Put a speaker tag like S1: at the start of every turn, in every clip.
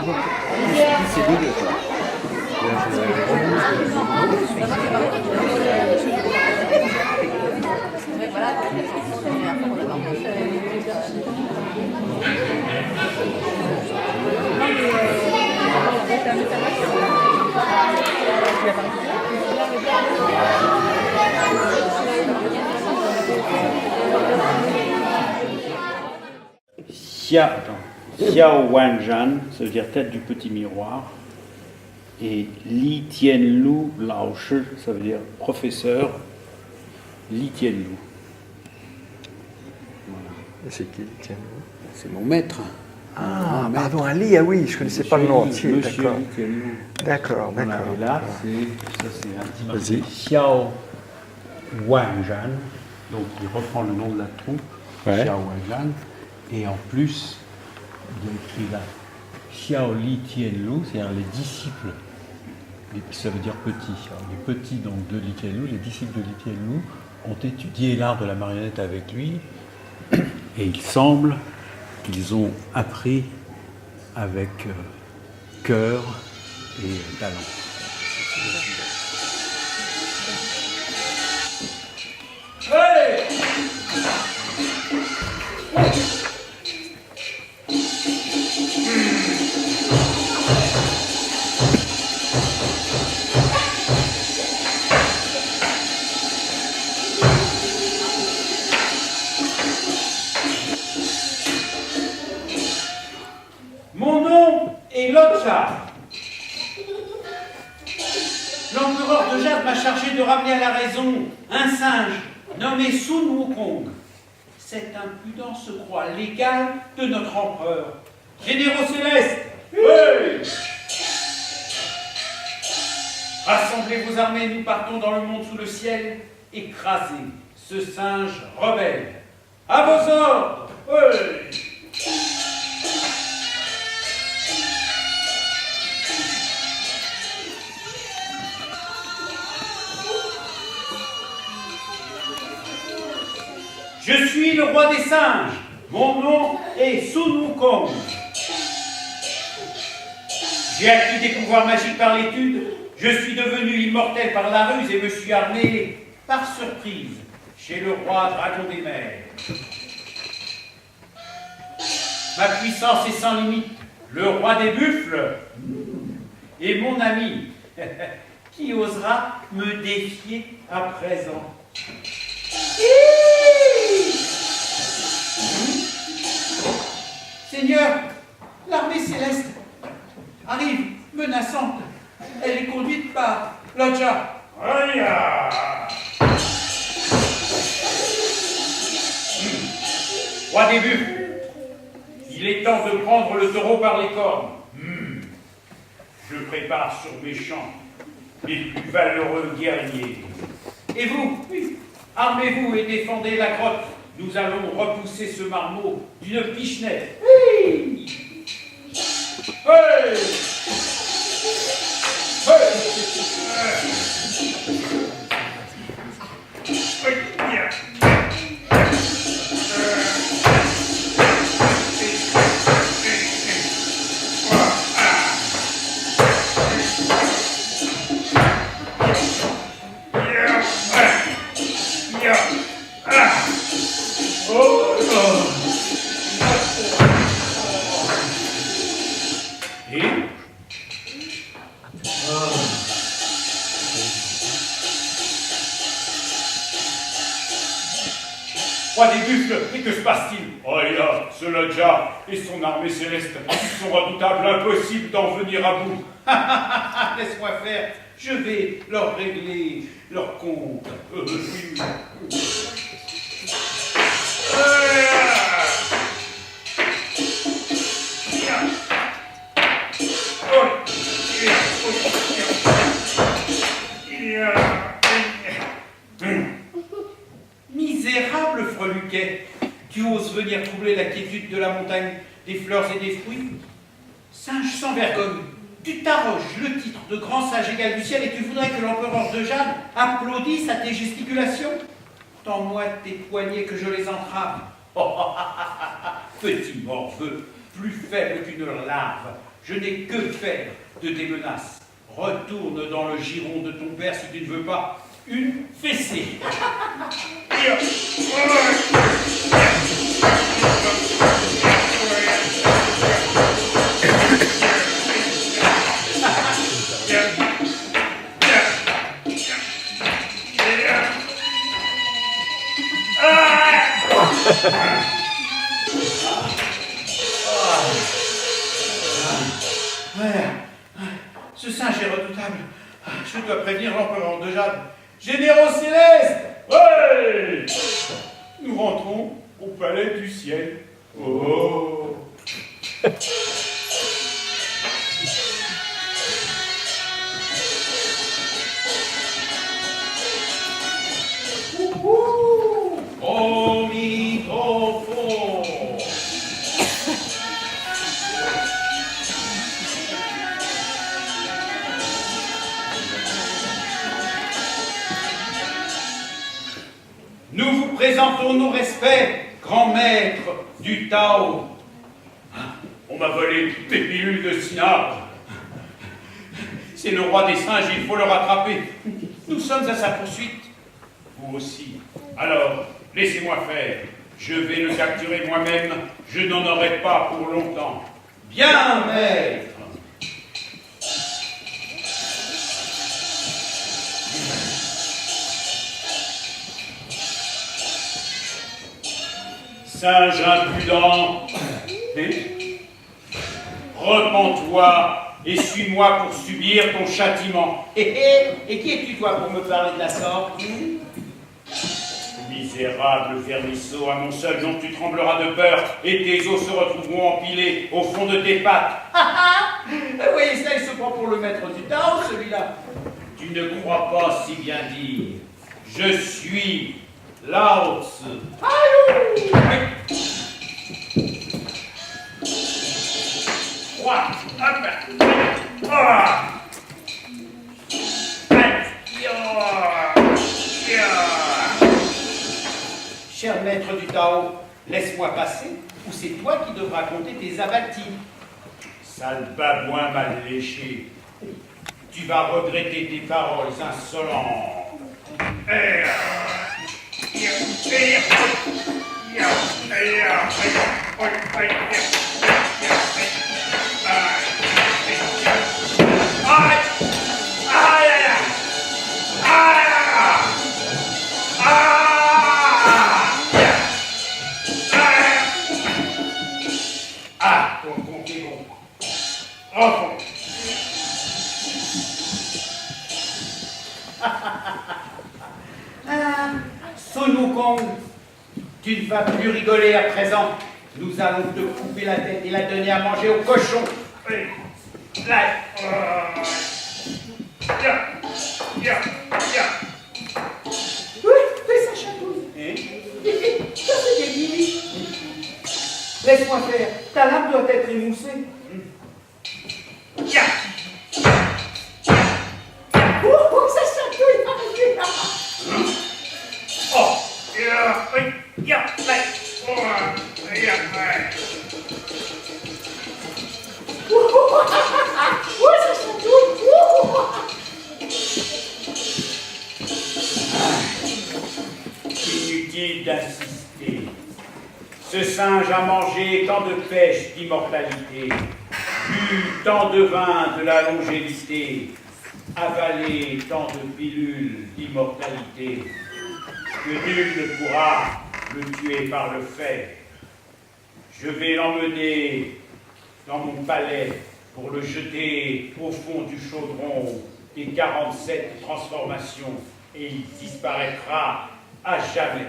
S1: C'est dégueu, quoi.
S2: Xiao Wanzhan, ça veut dire tête du petit miroir. Et Li Tianlu Lao Shi, ça veut dire professeur Li Tianlu.
S3: Voilà. C'est qui Li Tianlu?
S1: C'est mon maître.
S3: Ah, pardon, un Li, ah oui, je ne connaissais pas le nom entier, d'accord. D'accord,
S2: voilà,
S3: d'accord.
S2: et là, c'est un petit
S3: Vas-y.
S2: Xiao Wanzhan, donc il reprend le nom de la troupe,
S3: Ouais.
S2: Xiao Wanzhan, et en plus, il y a écrit là, Xiao Li Tianlu, c'est-à-dire les disciples, ça veut dire petit. Alors, les petits donc, de Li Tianlu, les disciples de Li Tianlu ont étudié l'art de la marionnette avec lui, et il semble qu'ils ont appris avec cœur et talent.
S4: Mon nom est Lotcha. L'empereur de Jade m'a chargé de ramener à la raison un singe nommé Sun Wukong. Cet impudent se croit l'égal de notre empereur. Généraux célestes, oui! Rassemblez vos armées, nous partons dans le monde sous le ciel, écraser ce singe rebelle. À vos ordres, oui! Je suis le roi des singes. Mon nom est Sun Wukong. J'ai acquis des pouvoirs magiques par l'étude. Je suis devenu immortel par la ruse et me suis armé par surprise chez le roi dragon des mers. Ma puissance est sans limite. Le roi des buffles est mon ami. Qui osera me défier à présent? Seigneur, l'armée céleste arrive, menaçante. Elle est conduite par Lotcha. Roi des buffles, il est temps de prendre le taureau par les cornes. Je prépare sur mes champs les plus valeureux guerriers. Et vous, armez-vous et défendez la grotte. Nous allons repousser ce marmot d'une pichenette. Oui! Hey! Roi des buffles, mais que se passe-t-il? Oh là, ce Lodja et son armée céleste, ils sont redoutables, impossible d'en venir à bout. Laisse-moi faire, je vais leur régler leur compte. Misérable freluquet, tu oses venir troubler la quiétude de la montagne des fleurs et des fruits? Singe sans vergogne, tu t'arroges le titre de grand sage égal du ciel et tu voudrais que l'empereur de Jade applaudisse à tes gesticulations? Tends-moi tes poignets que je les entrave. Petit morveux, plus faible qu'une larve. Je n'ai que faire de tes menaces. Retourne dans le giron de ton père si tu ne veux pas une fessée. Ce singe est redoutable. Je dois prévenir l'empereur de Jade. Généraux célestes! Ouais! Nous rentrons au palais du ciel. Oh! Au microphone! Nous vous présentons nos respects, grand maître du Tao. On m'a volé des pilules de cinabre. C'est le roi des singes, il faut le rattraper. Nous sommes à sa poursuite. Vous aussi. Alors, laissez-moi faire. Je vais le capturer moi-même. Je n'en aurai pas pour longtemps. Bien, maître. Singe impudent, repens-toi et suis-moi pour subir ton châtiment. Et qui es-tu, toi, pour me parler de la sorte? Misérable vermisseau, à mon seul nom tu trembleras de peur, et tes os se retrouveront empilés au fond de tes pattes. Oui, ça, il se prend pour le maître du Tao, celui-là. Tu ne crois pas si bien dire. Je suis Lao Tzu. Cher maître du Tao, laisse-moi passer, ou c'est toi qui devras compter tes abattis. Sale babouin mal léché, tu vas regretter tes paroles insolentes. Ton compte est bon. Enfant. Sun Wukong, tu ne vas plus rigoler à présent. Nous allons te couper la tête et la donner à manger au cochon. Oui, fais ça, chatouille. Ça, c'est des guillis. Laisse-moi faire, ta lame doit être émoussée. Ça chatouille. Oh, ça chatouille. Inutile d'insister. Ce singe a mangé tant de pêche d'immortalité, bu tant de vin de la longévité, avalé tant de pilules d'immortalité, que nul ne pourra le tuer par le fer. Je vais l'emmener dans mon palais pour le jeter au fond du chaudron des 47 transformations et il disparaîtra à jamais.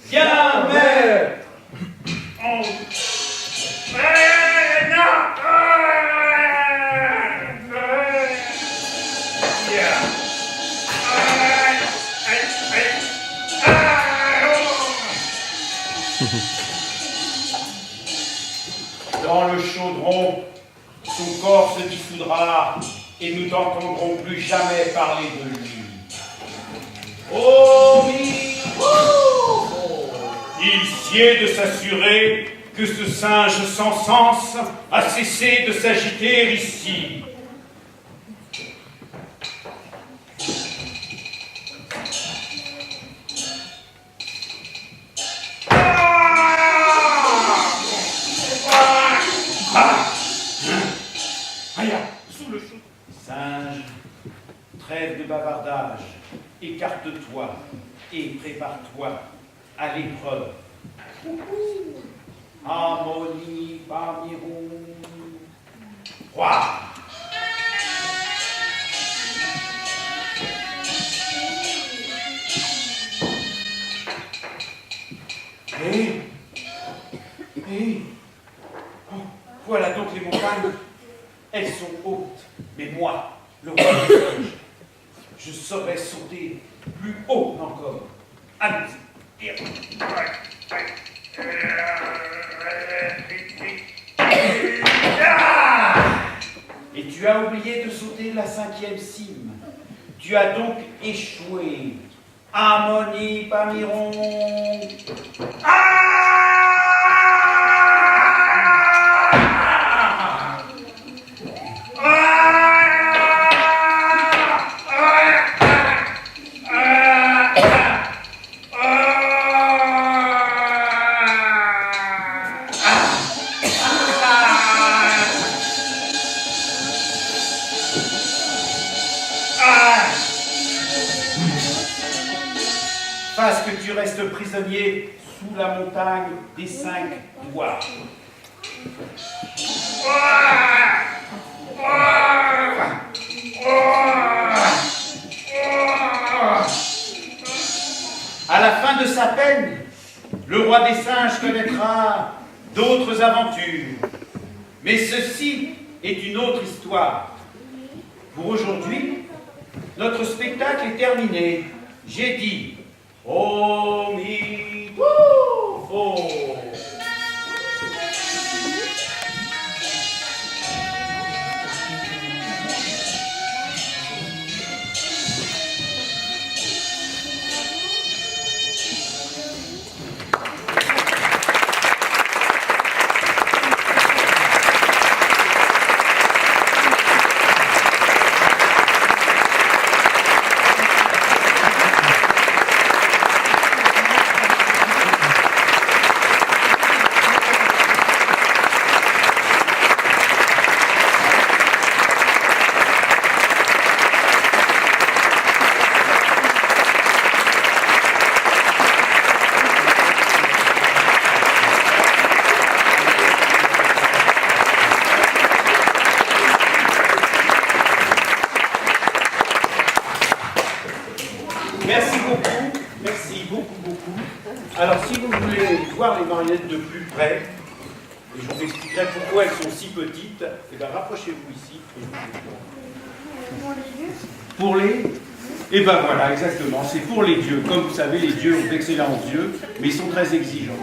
S4: Viens, mère! Oh. Dans le chaudron, son corps se dissoudra et nous n'entendrons plus jamais parler de lui. Oh, il sied de s'assurer que ce singe sans sens a cessé de s'agiter ici. Sous le chou. Singe, trêve de bavardage, écarte-toi et prépare-toi à l'épreuve. Harmonie, Bamiron, roi. Et voilà donc les montagnes. Elles sont hautes, mais moi, le roi des singes, je saurais sauter plus haut encore. Allons-y. Et tu as oublié de sauter la 5e cime. Tu as donc échoué. Harmonie, Pamiron. Parce que tu restes prisonnier sous la montagne des 5 doigts. À la fin de sa peine, le roi des singes connaîtra d'autres aventures. Mais ceci est une autre histoire. Pour aujourd'hui, notre spectacle est terminé. J'ai dit Omi Fo. Merci beaucoup. Alors, si vous voulez voir les marionnettes de plus près, et je vous expliquerai pourquoi elles sont si petites, et bien rapprochez-vous ici.
S1: Pour les dieux.
S4: Pour les... Et ben voilà, exactement, c'est pour les dieux. Comme vous savez, les dieux ont d'excellents yeux, mais ils sont très exigeants.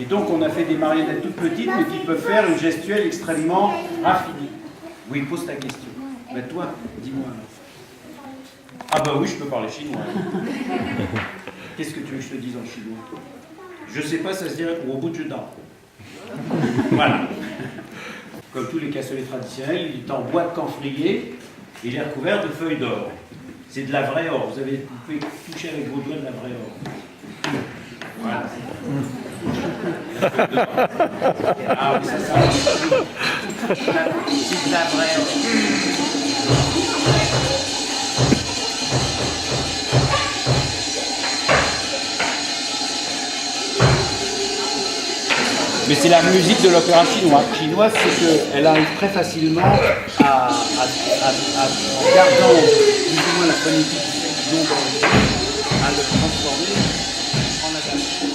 S4: Et donc, on a fait des marionnettes toutes petites, mais qui peuvent faire une gestuelle extrêmement raffinée. Oui, pose ta question. Ben toi, dis-moi. Ah bah oui, je peux parler chinois. Qu'est-ce que tu veux que je te dise en chinois? Je sais pas, ça se dirait au bout du dent. Voilà. Comme tous les cassolets traditionnels, il est en bois de camphrier, il est recouvert de feuilles d'or. C'est de la vraie or. Vous pouvez toucher avec vos doigts de la vraie or. Voilà. Ah oui, ça. C'est de la vraie or.
S5: Mais c'est la musique de l'opéra chinois. Chinoise, c'est qu'elle arrive très facilement en gardant plus ou moins la phonétique du nom dans le à le transformer en adaptation.